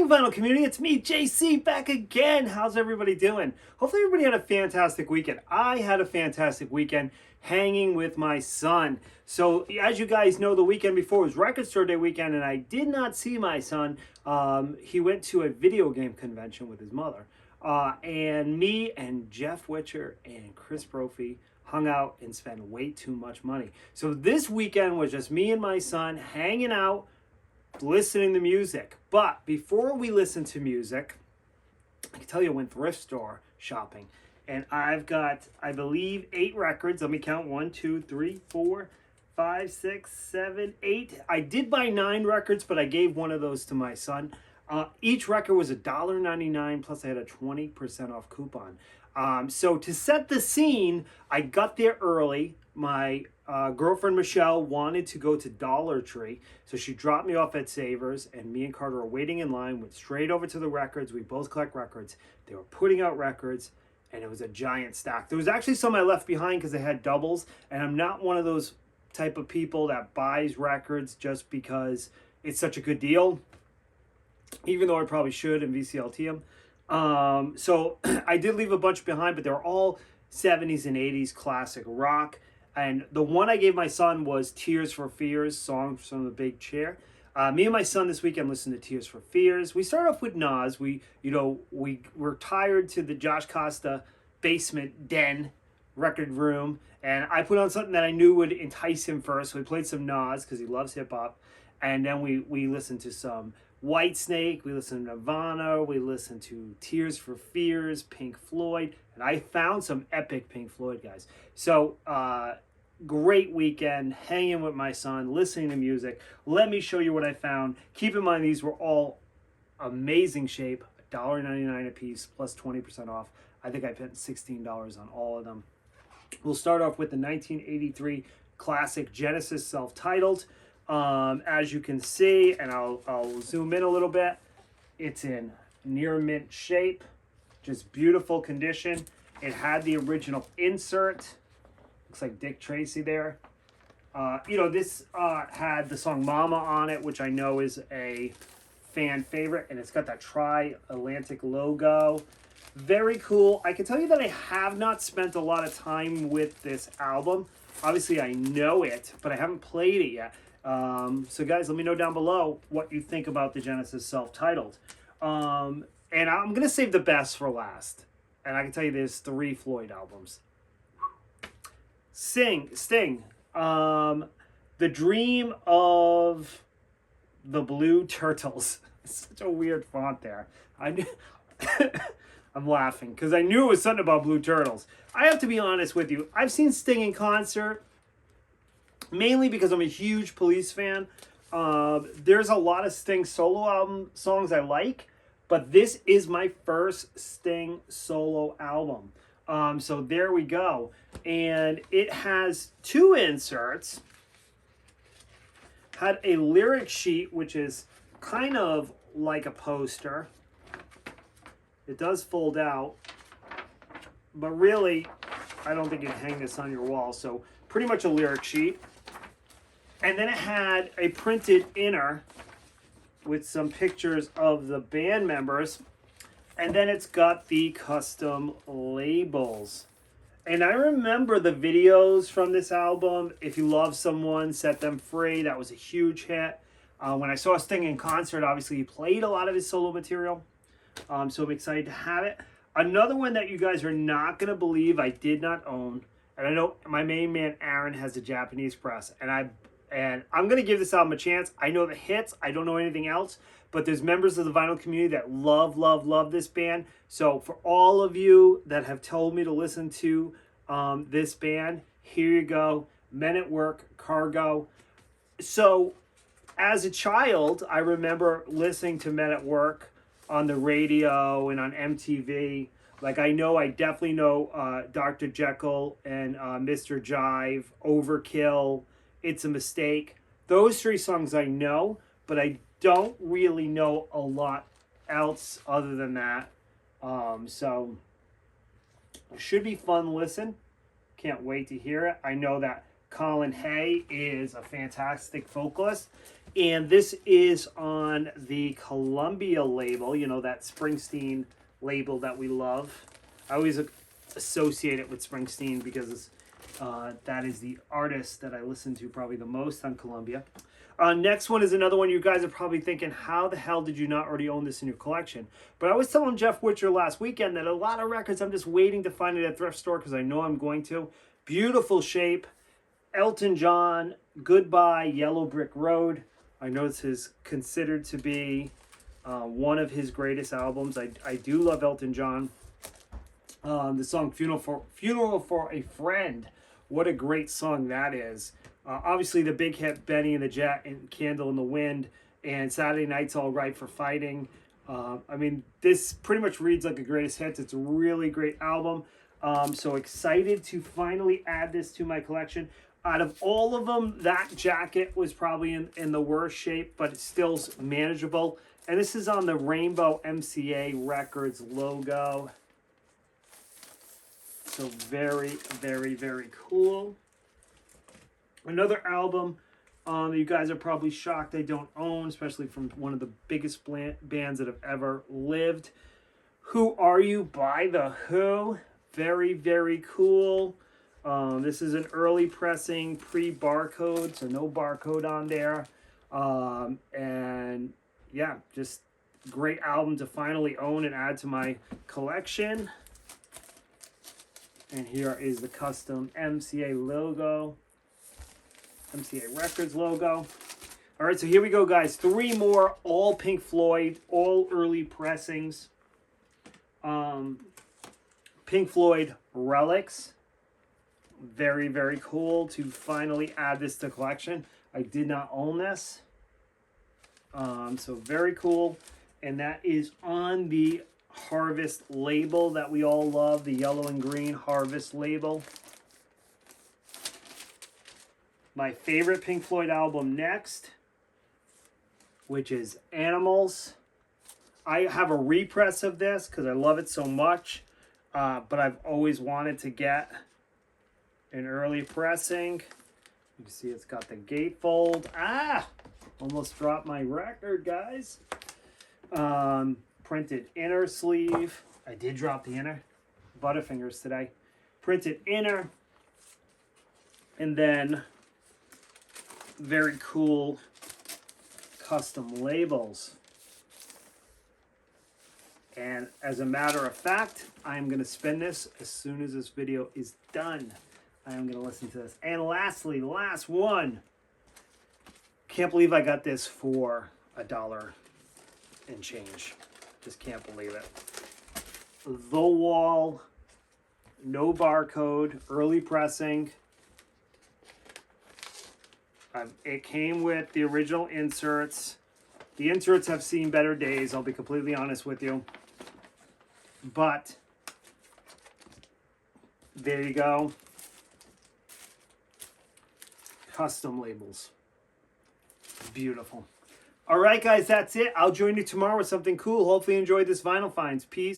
Vinyl community, it's me, JC, back again. How's everybody doing? Hopefully everybody had a fantastic weekend. I had a fantastic weekend hanging with my son. So as you guys know, the weekend before was Record Store Day weekend, and I did not see my son. He went to a video game convention with his mother. And me and Jeff Witcher and Chris Brophy hung out and spent way too much money. So this weekend was just me and my son hanging out, listening to music. But before we listen to music, I can tell you I went thrift store shopping, and I've got, I believe, 8 records. Let me count: 1, 2, 3, 4, 5, 6, 7, 8. I did buy 9 records, but I gave one of those to my son. Each record was $1.99, plus I had a 20% off coupon. So to set the scene, I got there early. My girlfriend Michelle wanted to go to Dollar Tree, so she dropped me off at Savers, and me and Carter were waiting in line, went straight over to the records. We both collect records. They were putting out records, and it was a giant stack. There was actually some I left behind because they had doubles, and I'm not one of those type of people that buys records just because it's such a good deal, even though I probably should and VCLT them. So I did leave a bunch behind, but they're all 70s and 80s classic rock. And the one I gave my son was Tears for Fears, song from The Big Chair. Me and my son this weekend listened to Tears for Fears. We started off with Nas. We were tired to the Josh Costa basement den record room, and I put on something that I knew would entice him first. So we played some Nas because he loves hip hop, and then we listened to some Whitesnake, we listened to Nirvana, we listened to Tears for Fears, Pink Floyd, and I found some epic Pink Floyd, guys. So, great weekend, hanging with my son, listening to music. Let me show you what I found. Keep in mind, these were all amazing shape, $1.99 a piece, plus 20% off. I think I spent $16 on all of them. We'll start off with the 1983 classic Genesis self-titled. As you can see, and I'll zoom in a little bit, it's in near mint shape, just beautiful condition. It had the original insert, looks like Dick Tracy there. This had the song Mama on it, which I know is a fan favorite, and it's got that Tri-Atlantic logo. Very cool. I can tell you that I have not spent a lot of time with this album. Obviously I know it, but I haven't played it yet. So guys, let me know down below what you think about the Genesis self-titled. And I'm going to save the best for last. And I can tell you there's 3 Floyd albums. Sting. The Dream of the Blue Turtles. It's such a weird font there. I'm laughing because I knew it was something about Blue Turtles. I have to be honest with you. I've seen Sting in concert, mainly because I'm a huge Police fan. There's a lot of Sting solo album songs I like, but this is my first Sting solo album. So there we go. And it has 2 inserts. Had a lyric sheet, which is kind of like a poster. It does fold out, but really, I don't think you'd hang this on your wall. So pretty much a lyric sheet. And then it had a printed inner with some pictures of the band members. And then it's got the custom labels. And I remember the videos from this album. If You Love Someone, Set Them Free. That was a huge hit. When I saw Sting in concert, obviously he played a lot of his solo material. So I'm excited to have it. Another one that you guys are not going to believe I did not own. And I know my main man Aaron has the Japanese press. And I'm going to give this album a chance. I know the hits. I don't know anything else. But there's members of the vinyl community that love this band. So for all of you that have told me to listen to this band, here you go. Men at Work, Cargo. So as a child, I remember listening to Men at Work on the radio and on MTV. Like I definitely know Dr. Jekyll and Mr. Jive, Overkill, It's a Mistake. Those 3 songs I know, but I don't really know a lot else other than that. So it should be fun to listen. Can't wait to hear it. I know that Colin Hay is a fantastic vocalist. And this is on the Columbia label, you know, that Springsteen label that we love. I always associate it with Springsteen because that is the artist that I listen to probably the most on Columbia. Next one is another one you guys are probably thinking, how the hell did you not already own this in your collection? But I was telling Jeff Witcher last weekend that a lot of records, I'm just waiting to find it at thrift store because I know I'm going to. Beautiful shape. Elton John, Goodbye, Yellow Brick Road. I know this is considered to be one of his greatest albums. I do love Elton John. The song Funeral for a Friend. What a great song that is. Obviously, the big hit, Benny and the Jet and Candle in the Wind, and Saturday Night's All Right for Fighting. I mean, this pretty much reads like a greatest hits. It's a really great album. So excited to finally add this to my collection. Out of all of them, that jacket was probably in the worst shape, but it's still manageable. And this is on the Rainbow MCA Records logo. So very, very, very cool. Another album that you guys are probably shocked I don't own, especially from one of the biggest bands that have ever lived. Who Are You by The Who? Very, very cool. This is an early pressing, pre-barcode, so no barcode on there. And yeah, just great album to finally own and add to my collection. And here is the custom MCA logo. MCA Records logo. All right, so here we go, guys. 3 more, all Pink Floyd, all early pressings. Pink Floyd Relics. Very, very cool to finally add this to collection. I did not own this. So very cool. And that is on the Harvest label that we all love, the yellow and green Harvest label. My favorite Pink Floyd album next, which is Animals. I have a repress of this because I love it so much, but I've always wanted to get an early pressing. You can see it's got the gatefold. Almost dropped my record, guys. Printed inner sleeve. I did drop the inner. Butterfingers today. Printed inner. And then very cool custom labels. And as a matter of fact, I'm going to spin this as soon as this video is done. I am going to listen to this. And lastly, last one. Can't believe I got this for $1 and change. Just can't believe it. The Wall, no barcode, early pressing. It came with the original inserts. The inserts have seen better days, I'll be completely honest with you. But there you go. Custom labels. Beautiful. All right, guys, that's it. I'll join you tomorrow with something cool. Hopefully you enjoyed this Vinyl Finds. Peace.